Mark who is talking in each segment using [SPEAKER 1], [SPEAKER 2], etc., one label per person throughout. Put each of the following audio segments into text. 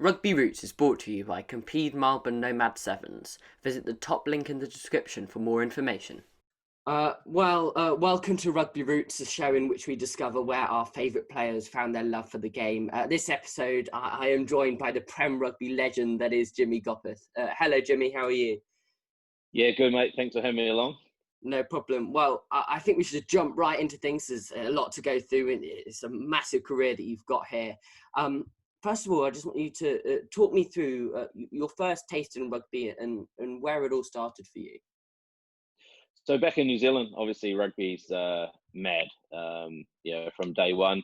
[SPEAKER 1] Rugby Roots is brought to you by Compede Melbourne Nomad Sevens. Visit the top link in the description for more information. Welcome to Rugby Roots, the show in which we discover where our favourite players found their love for the game. This episode, I am joined by the Prem Rugby legend that is Jimmy Gopperth. Hello, Jimmy. How are you?
[SPEAKER 2] Yeah, good, mate. Thanks for having me along.
[SPEAKER 1] No problem. Well, I think we should jump right into things. There's a lot to go through, and it's a massive career that you've got here. First of all, I just want you to talk me through your first taste in rugby and where it all started for you.
[SPEAKER 2] So back in New Zealand, obviously rugby's mad. From day one,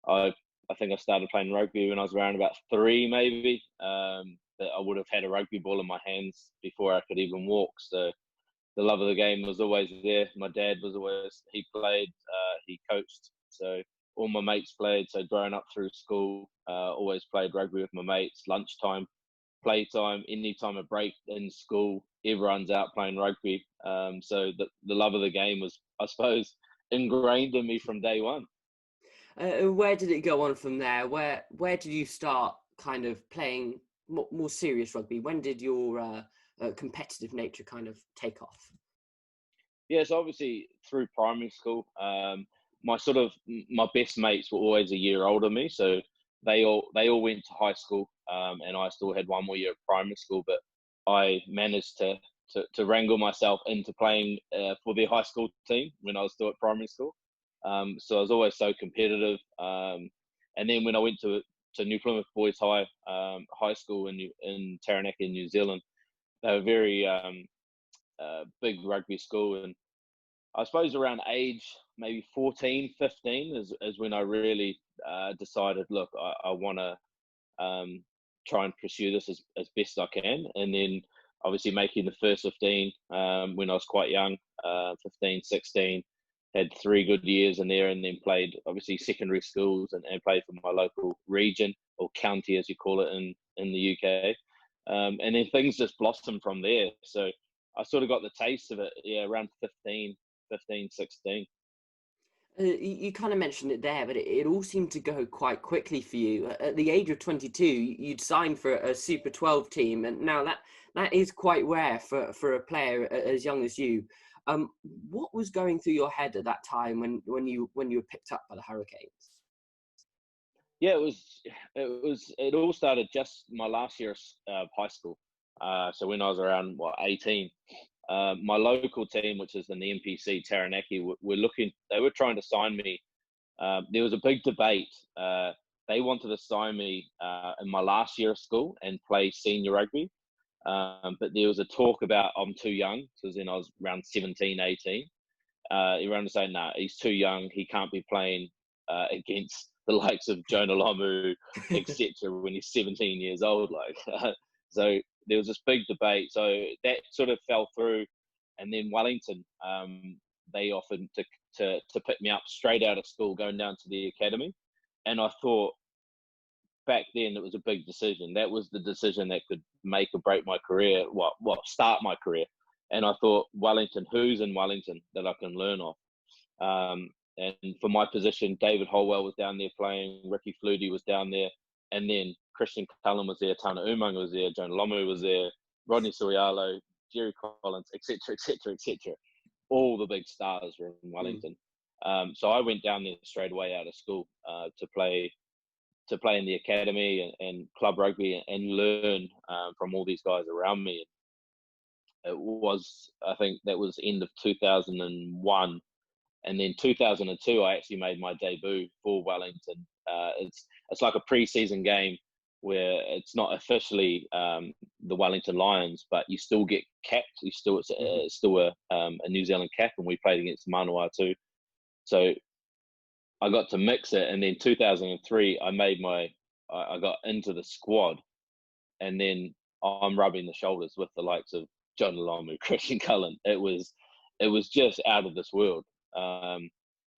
[SPEAKER 2] I think I started playing rugby when I was around about 3, maybe. But I would have had a rugby ball in my hands before I could even walk. So the love of the game was always there. My dad he played, he coached. So all my mates played. So growing up through school, always played rugby with my mates. Lunchtime, playtime, any time of break in school, everyone's out playing rugby. So the love of the game was, I suppose, ingrained in me from day one.
[SPEAKER 1] Where did it go on from there? Where did you start kind of playing more serious rugby? When did your competitive nature kind of take off?
[SPEAKER 2] Yeah, so obviously through primary school, my best mates were always a year older than me, so they all went to high school, and I still had one more year of primary school. But I managed to wrangle myself into playing for the high school team when I was still at primary school. So I was always so competitive. And then when I went to New Plymouth Boys High School in Taranaki, New Zealand, they were very big rugby school. And I suppose around age maybe 14, 15 is when I really decided, look, I want to try and pursue this as best I can. And then obviously making the first 15 when I was quite young, 15, 16, had 3 good years in there, and then played obviously secondary schools and played for my local region, or county as you call it in the UK. And then things just blossomed from there. So I sort of got the taste of it, around 15, 16.
[SPEAKER 1] You kind of mentioned it there, but it all seemed to go quite quickly for you. At the age of 22, you'd signed for a Super 12 team, and now that is quite rare for a player as young as you. What was going through your head at that time when you were picked up by the Hurricanes?
[SPEAKER 2] Yeah, it all started just my last year of high school. So when I was around 18, my local team, which is in the NPC Taranaki, they were trying to sign me. There was a big debate. They wanted to sign me in my last year of school and play senior rugby. But there was a talk about I'm too young, because then I was around 17, 18. Everyone was saying, nah, he's too young. He can't be playing against the likes of Jonah Lomu, etc. when he's 17 years old. So there was this big debate. So that sort of fell through, and then Wellington, they offered to pick me up straight out of school, going down to the academy. And I thought back then it was a big decision. That was the decision that could make or break my career. Start my career. And I thought, Wellington, who's in Wellington that I can learn off? And for my position, David Holwell was down there playing, Ricky Flutie was down there, and then Christian Cullen was there, Tana Umanga was there, Jonah Lomu was there, Rodney Surialo, Jerry Collins, etc., etc., etc. All the big stars were in Wellington. So I went down there straight away out of school to play in the academy and club rugby and learn from all these guys around me. I think that was end of 2001. And then 2002, I actually made my debut for Wellington. It's like a pre-season game where it's not officially the Wellington Lions, but you still get capped. It's still a New Zealand cap, and we played against Manawatu. So I got to mix it, and then 2003, I got into the squad, and then I'm rubbing the shoulders with the likes of John Lomu, Christian Cullen. It was just out of this world.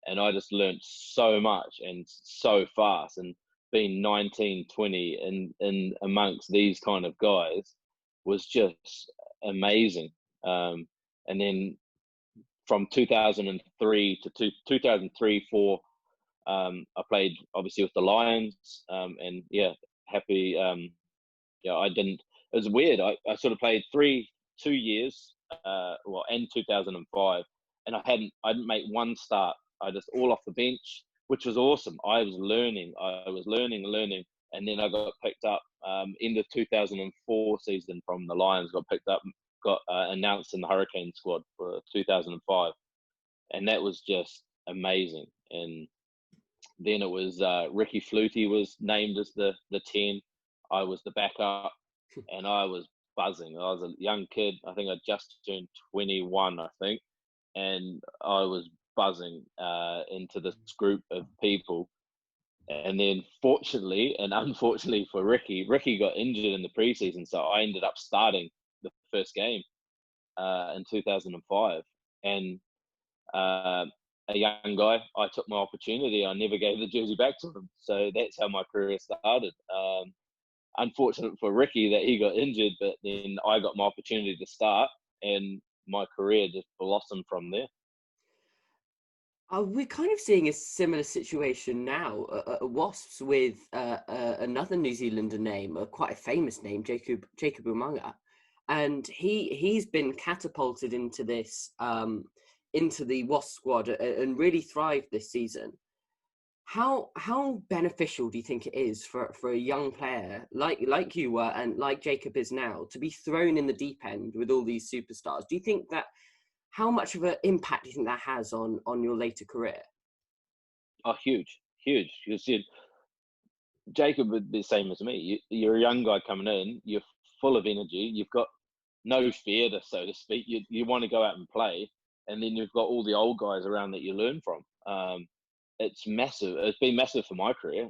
[SPEAKER 2] And I just learned so much and so fast, and being 19, 20 in amongst these kind of guys was just amazing. And then from 2003 to 2003, 4, I played obviously with the Lions, and yeah, happy Yeah, I didn't. It was weird. I sort of played 2 years, in 2005, and I didn't make one start. I just all off the bench, which was awesome. I was learning. I was learning, and then I got picked up in the 2004 season from the Lions. Got picked up, got announced in the Hurricane squad for 2005, and that was just amazing. And then it was Ricky Flutie was named as the 10. I was the backup, and I was buzzing. I was a young kid. I think I just turned 21, I think, and I was buzzing into this group of people. And then, fortunately and unfortunately for Ricky got injured in the preseason, so I ended up starting the first game in 2005. And uh, a young guy, I took my opportunity. I never gave the jersey back to him. So that's how my career started. Unfortunate for Ricky that he got injured, but then I got my opportunity to start, and my career just blossomed from there.
[SPEAKER 1] We're kind of seeing a similar situation now at Wasps with another New Zealander name, quite a famous name, Jacob Umaga, and he's been catapulted into this into the Wasp squad and really thrived this season. How beneficial do you think it is for a young player like you were and like Jacob is now to be thrown in the deep end with all these superstars? Do you think that how much of an impact do you think that has on your later career?
[SPEAKER 2] Oh, huge, huge. You see, Jacob would be the same as me. You're a young guy coming in. You're full of energy. You've got no fear, so to speak. You want to go out and play, and then you've got all the old guys around that you learn from. It's massive. It's been massive for my career.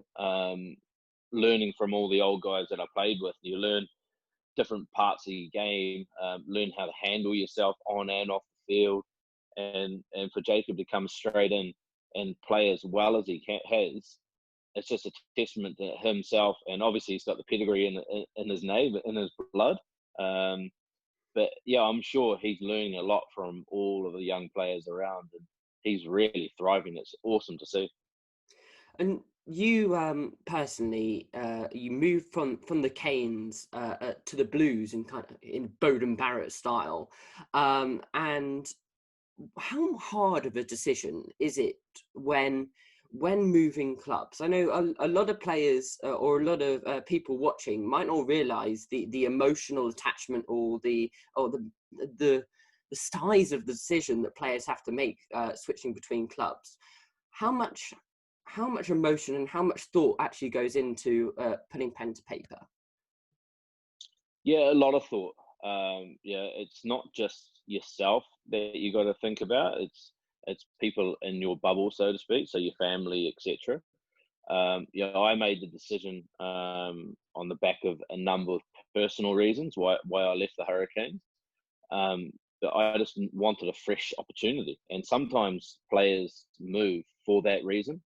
[SPEAKER 2] Learning from all the old guys that I played with, you learn different parts of your game, learn how to handle yourself on and off the field, and for Jacob to come straight in and play as well as has, it's just a testament to himself. And obviously, he's got the pedigree in his name, in his blood. But yeah, I'm sure he's learning a lot from all of the young players around, and he's really thriving. It's awesome to see.
[SPEAKER 1] And you personally, you moved from the Canes to the Blues in kind of in Bowden Barrett style, and how hard of a decision is it when moving clubs? I know a lot of players or a lot of people watching might not realize the emotional attachment or the size of the decision that players have to make switching between clubs. How much how much emotion and how much thought actually goes into putting pen to paper?
[SPEAKER 2] Yeah, a lot of thought. Yeah, it's not just yourself that you got to think about. It's people in your bubble, so to speak, so your family, etc. Yeah, I made the decision on the back of a number of personal reasons why I left the Hurricanes. But I just wanted a fresh opportunity, and sometimes players move for that reason,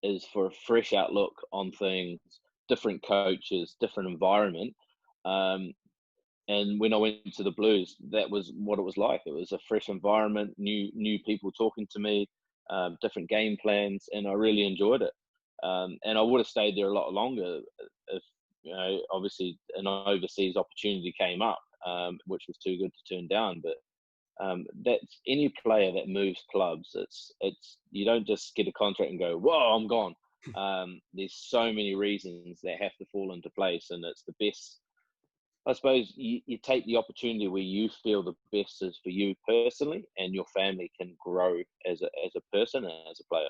[SPEAKER 2] is for a fresh outlook on things, different coaches, different environment. Um, and when I went to the Blues, that was what it was like. It was a fresh environment, new people talking to me, different game plans, and I really enjoyed it. And I would have stayed there a lot longer if, obviously an overseas opportunity came up, which was too good to turn down. But that's any player that moves clubs. It's you don't just get a contract and go, whoa, I'm gone. There's so many reasons that have to fall into place, and it's the best. I suppose you take the opportunity where you feel the best is for you personally, and your family can grow as a person and as a player.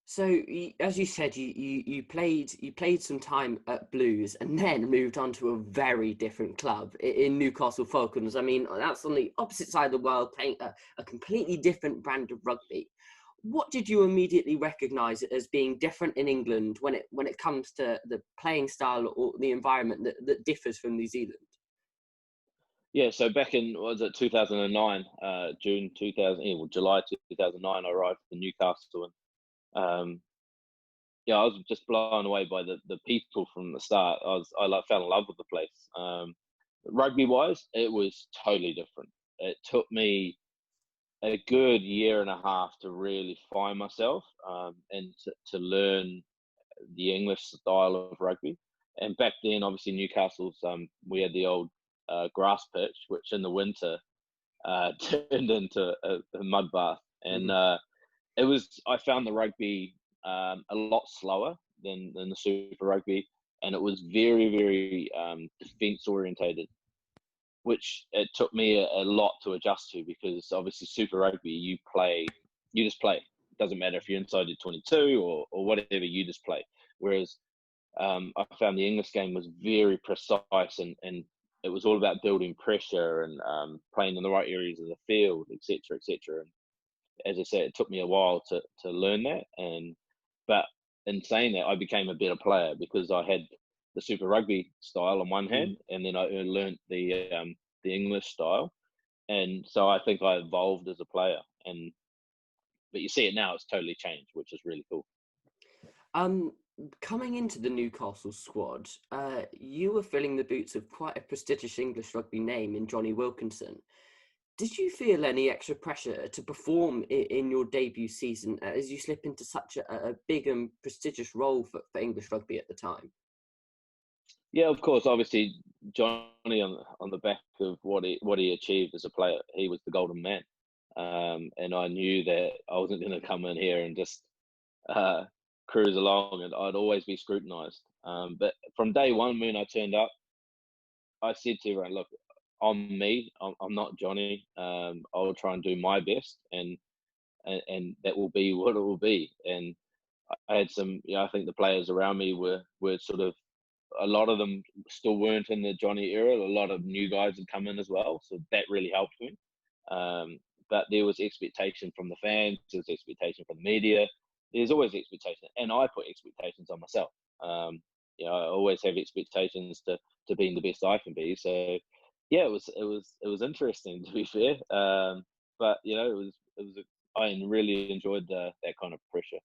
[SPEAKER 1] So, as you said, you played some time at Blues and then moved on to a very different club in Newcastle Falcons. I mean, that's on the opposite side of the world, playing a completely different brand of rugby. What did you immediately recognise as being different in England when it comes to the playing style or the environment that differs from New Zealand?
[SPEAKER 2] Yeah, so back in was it 2009, June 2000, well, July 2009, I arrived in Newcastle, and yeah, I was just blown away by the people from the start. Fell in love with the place. Rugby wise, it was totally different. It took me a good year and a half to really find myself, and to learn the English style of rugby. and back then, obviously Newcastle's we had the old grass pitch, which in the winter turned into a mud bath, and
[SPEAKER 1] Mhm.
[SPEAKER 2] it was. I found the rugby a lot slower than the Super Rugby, and it was very very defence orientated, which it took me a lot to adjust to, because obviously Super Rugby you just play. It doesn't matter if you're inside the 22 or whatever, you just play. Whereas I found the English game was very precise, and it was all about building pressure and playing in the right areas of the field, etc., etc. And as I said, it took me a while to learn that, but in saying that, I became a better player because I had the Super Rugby style on one hand, and then I learned the English style, and so I think I evolved as a player. And but you see it now; it's totally changed, which is really cool.
[SPEAKER 1] Um, Coming into the Newcastle squad, you were filling the boots of quite a prestigious English rugby name in Johnny Wilkinson. Did you feel any extra pressure to perform in your debut season as you slip into such a big and prestigious role for English rugby at the time?
[SPEAKER 2] Yeah, of course. Obviously, Johnny on the back of what he achieved as a player, he was the golden man, and I knew that I wasn't going to come in here and just uh, cruise along, and I'd always be scrutinised. But from day one, when I turned up, I said to everyone, "Look, I'm me. I'm not Johnny. I'll try and do my best, and that will be what it will be." And I had some, I think the players around me were sort of, a lot of them still weren't in the Johnny era. A lot of new guys had come in as well, so that really helped me. Um, but there was expectation from the fans, there was expectation from the media. There's always expectation, and I put expectations on myself. I always have expectations to being the best I can be. So, yeah, it was interesting to be fair. But I really enjoyed that kind of pressure.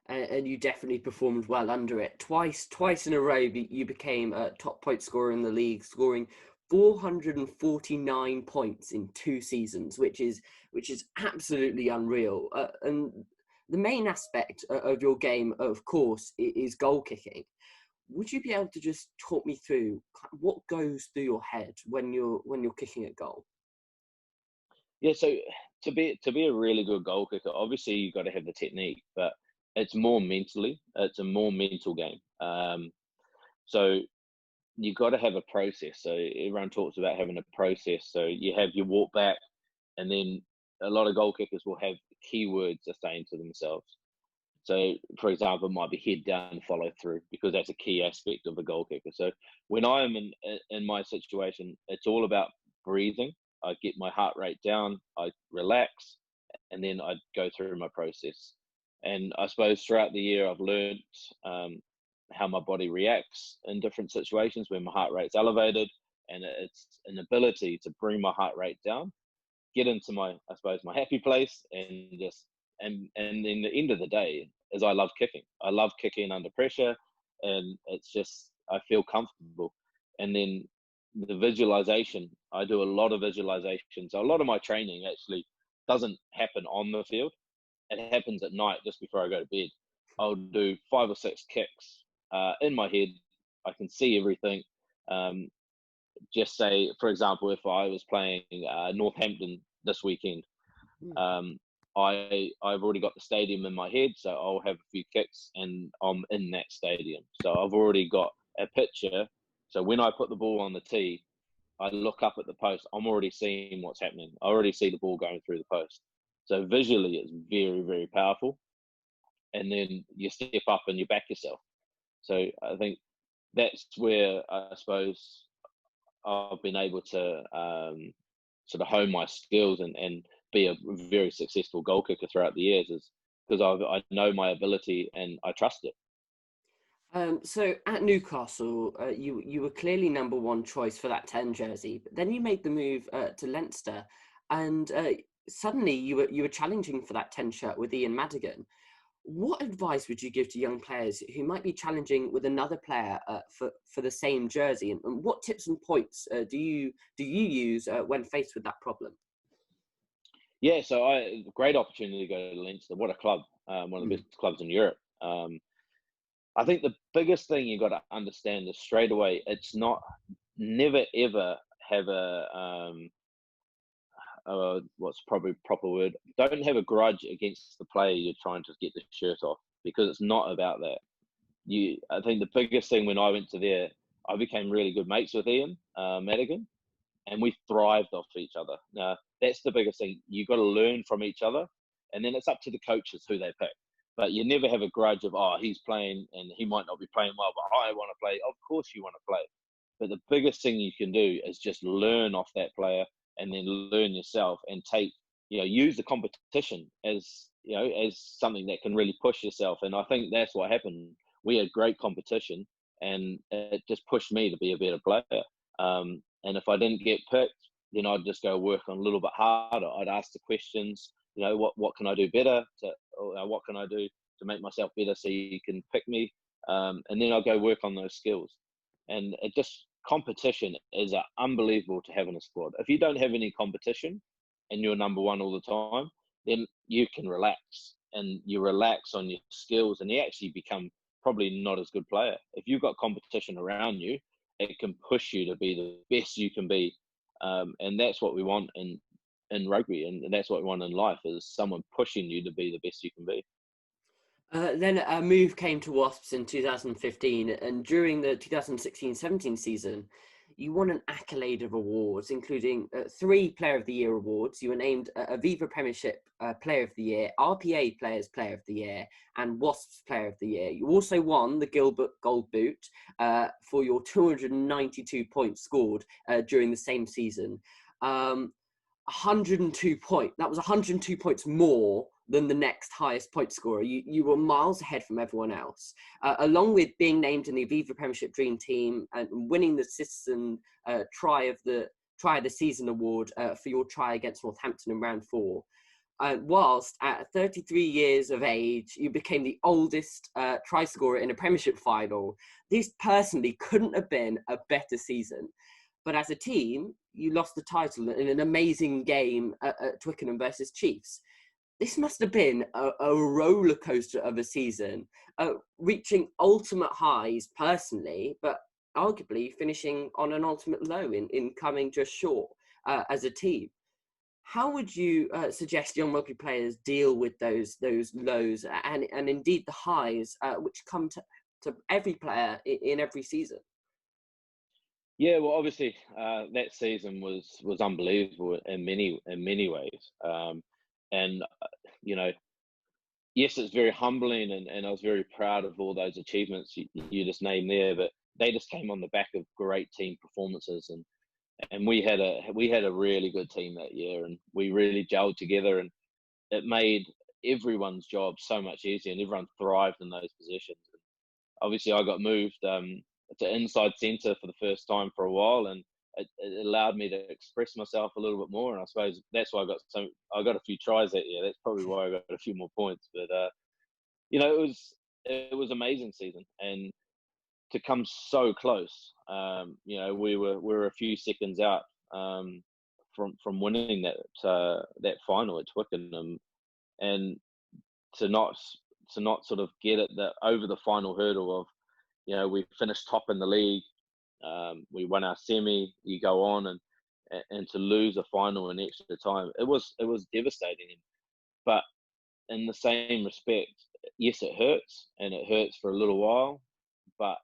[SPEAKER 1] And you definitely performed well under it. Twice in a row, you became a top point scorer in the league, scoring 449 points in 2 seasons, which is absolutely unreal. And the main aspect of your game, of course, is goal kicking. Would you be able to just talk me through what goes through your head when you're kicking a goal?
[SPEAKER 2] Yeah, so to be a really good goal kicker, obviously you've got to have the technique, but it's more mentally. It's a more mental game. So you've got to have a process. So everyone talks about having a process. So you have your walk back, and then a lot of goal kickers will have keywords they're saying to themselves. So, for example, it might be head down, follow through, because that's a key aspect of the goal kicker. So, when I'm in my situation, it's all about breathing. I get my heart rate down, I relax, and then I go through my process. And I suppose throughout the year, I've learned how my body reacts in different situations when my heart rate's elevated, and it's an ability to bring my heart rate down, get into my, I suppose, my happy place, and just and in the end of the day, is I love kicking. I love kicking under pressure, and it's just I feel comfortable. And then the visualization, I do a lot of visualization. So a lot of my training actually doesn't happen on the field. It happens at night just before I go to bed. I'll do 5 or 6 kicks in my head. I can see everything. Um, just say, for example, if I was playing Northampton this weekend,
[SPEAKER 1] Hmm.
[SPEAKER 2] um, I've already got the stadium in my head, so I'll have a few kicks, and I'm in that stadium. So I've already got a picture. So when I put the ball on the tee, I look up at the post. I'm already seeing what's happening. I already see the ball going through the post. So visually, it's very, very powerful. And then you step up and you back yourself. So I think that's where I suppose I've been able to sort of hone my skills and be a very successful goal kicker throughout the years, is because I know my ability and I trust it.
[SPEAKER 1] So at Newcastle, you were clearly number one choice for that 10 jersey, but then you made the move to Leinster, and suddenly you were challenging for that 10 shirt with Ian Madigan. What advice would you give to young players who might be challenging with another player for the same jersey, and what tips and points do you use when faced with that problem?
[SPEAKER 2] Yeah, so great opportunity to go to Leinster. What a club! One of the
[SPEAKER 1] Mm.
[SPEAKER 2] best clubs in Europe. Um, I think the biggest thing you got to understand is straight away, it's not, never ever have what's probably proper word, don't have a grudge against the player you're trying to get the shirt off, because it's not about that. I think the biggest thing when I went to there, I became really good mates with Ian Madigan, and we thrived off each other. Now, that's the biggest thing. You got to learn from each other, and then it's up to the coaches who they pick. But you never have a grudge of, oh, he's playing and he might not be playing well, but I want to play. Of course you want to play. But the biggest thing you can do is just learn off that player, and then learn yourself, and take, use the competition as, as something that can really push yourself. And I think that's what happened. We had great competition, and it just pushed me to be a better player. And if I didn't get picked, then I'd just go work on a little bit harder. I'd ask the questions, what can I do better? What can I do to make myself better so you can pick me? And then I'll go work on those skills. And it just, competition is unbelievable to have in a squad. If you don't have any competition and you're number one all the time, then you can relax, and you relax on your skills, and you actually become probably not as good player. If you've got competition around you, it can push you to be the best you can be. And that's what we want in rugby, and that's what we want in life, is someone pushing you to be the best you can be.
[SPEAKER 1] Then a move came to Wasps in 2015, and during the 2016-17 season, you won an accolade of awards, including 3 Player of the Year awards. You were named Aviva Premiership Player of the Year, RPA Players Player of the Year, and Wasps Player of the Year. You also won the Gilbert Gold Boot for your 292 points scored during the same season. 102 points. That was 102 points more than the next highest point scorer. You were miles ahead from everyone else, along with being named in the Aviva Premiership Dream Team and winning the Citizen Try of the Season award for your try against Northampton in round 4. Whilst at 33 years of age, you became the oldest try scorer in a Premiership final. This personally couldn't have been a better season. But as a team, you lost the title in an amazing game at Twickenham versus Chiefs. This must have been a roller coaster of a season, reaching ultimate highs personally, but arguably finishing on an ultimate low in coming just short as a team. How would you suggest young rugby players deal with those lows and indeed the highs, which come to every player in every season?
[SPEAKER 2] Yeah, well, obviously that season was unbelievable in many ways, and yes, it's very humbling, and I was very proud of all those achievements you just named there. But they just came on the back of great team performances, and we had a really good team that year, and we really gelled together, and it made everyone's job so much easier, and everyone thrived in those positions. Obviously, I got moved to inside centre for the first time for a while, and it allowed me to express myself a little bit more. And I suppose that's why I got a few tries that year. That's probably why I got a few more points. But it was amazing season, and to come so close. We were a few seconds out from winning that final at Twickenham, and to not sort of get it over the final hurdle of, we finished top in the league, we won our semi, you go on, and to lose a final in extra time, it was devastating. But in the same respect, yes, it hurts, and it hurts for a little while, but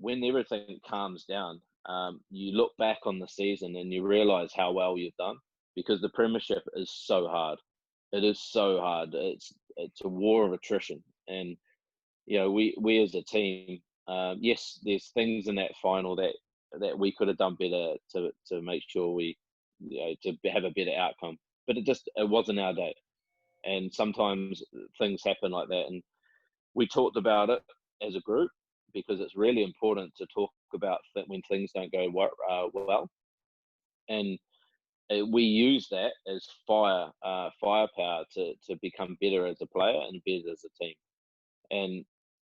[SPEAKER 2] when everything calms down, you look back on the season and you realise how well you've done, because the Premiership is so hard. It is so hard. It's a war of attrition, and we as a team, yes, there's things in that final that we could have done better to make sure we, to have a better outcome. But it wasn't our day, and sometimes things happen like that. And we talked about it as a group, because it's really important to talk about that when things don't go well, and we use that as firepower to become better as a player and better as a team. And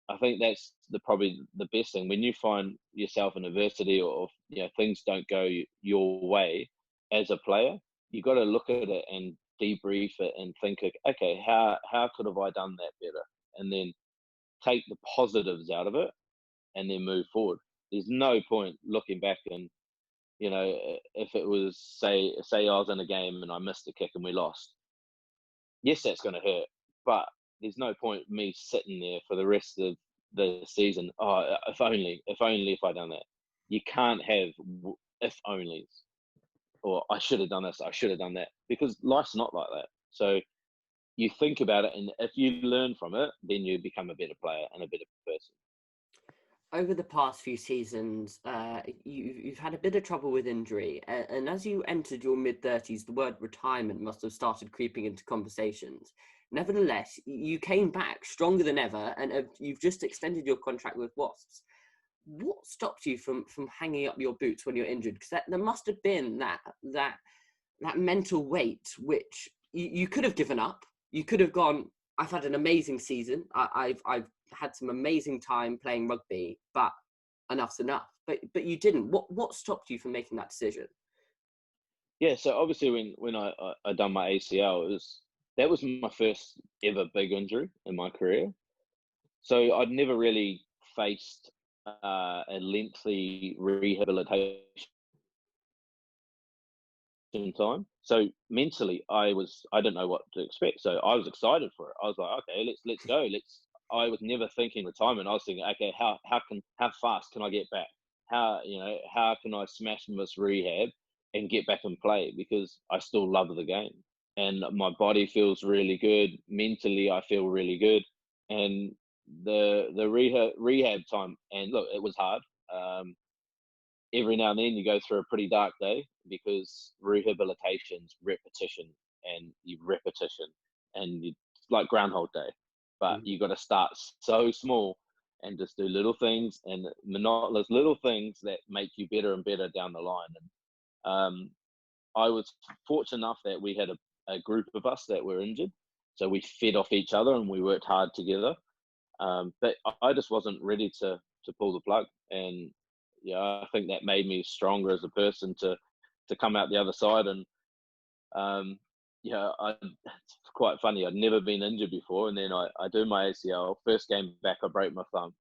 [SPEAKER 2] I think that's probably the best thing when you find yourself in adversity, or things don't go your way as a player. You got to look at it and debrief it and think, okay, how could have I done that better? And then take the positives out of it and then move forward. There's no point looking back and, if it was say I was in a game and I missed a kick and we lost. Yes, that's going to hurt, but there's no point me sitting there for the rest of the season. Oh, if I done that. You can't have if onlys, or I should have done this, I should have done that, because life's not like that. So you think about it, and if you learn from it, then you become a better player and a better person.
[SPEAKER 1] Over the past few seasons, you've had a bit of trouble with injury, and as you entered your mid-30s, the word retirement must have started creeping into conversations. Nevertheless, you came back stronger than ever, and you've just extended your contract with Wasps. What stopped you from hanging up your boots when you're injured? Because there must have been that mental weight, which you could have given up. You could have gone, I've had an amazing season. I've had some amazing time playing rugby, but enough's enough. But you didn't. What stopped you from making that decision?
[SPEAKER 2] Yeah, so obviously when I done my ACL, that was my first ever big injury in my career. So I'd never really faced a lengthy rehabilitation time. So mentally, I didn't know what to expect. So I was excited for it. I was like, okay, let's go. I was never thinking retirement. I was thinking, okay, how fast can I get back? How can I smash this rehab and get back and play? Because I still love the game, and my body feels really good. Mentally, I feel really good, and the rehab time. And look, it was hard. Every now and then you go through a pretty dark day, because rehabilitation's repetition and you repetition, and it's like Groundhog Day, but
[SPEAKER 1] Mm.
[SPEAKER 2] you got to start so small and just do little things and monotonous little things that make you better and better down the line. And I was fortunate enough that we had a group of us that were injured, so we fed off each other and we worked hard together. But I just wasn't ready to pull the plug, and yeah, I think that made me stronger as a person to come out the other side. And it's quite funny. I'd never been injured before, and then I do my ACL. First game back, I break my thumb.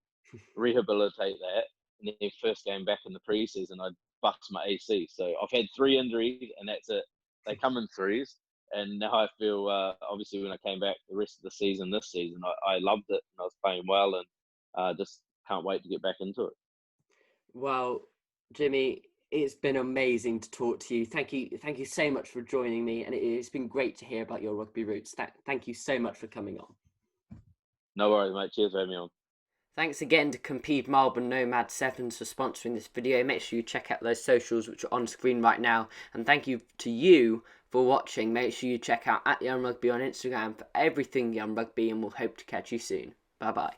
[SPEAKER 2] Rehabilitate that, and then first game back in the preseason, I bust my AC. So I've had 3 injuries, and that's it. They come in threes. And now I feel, obviously, when I came back the rest of the season, this season, I loved it, and I was playing well, and just can't wait to get back into it.
[SPEAKER 1] Well, Jimmy, it's been amazing to talk to you. Thank you so much for joining me, and it's been great to hear about your rugby roots. Thank you so much for coming on.
[SPEAKER 2] No worries, mate. Cheers for having me on.
[SPEAKER 1] Thanks again to Compede Melbourne Nomad Sevens for sponsoring this video. Make sure you check out those socials which are on screen right now. And thank you to you for watching. Make sure you check out @Young Rugby on Instagram for everything Young Rugby, and we'll hope to catch you soon. Bye bye.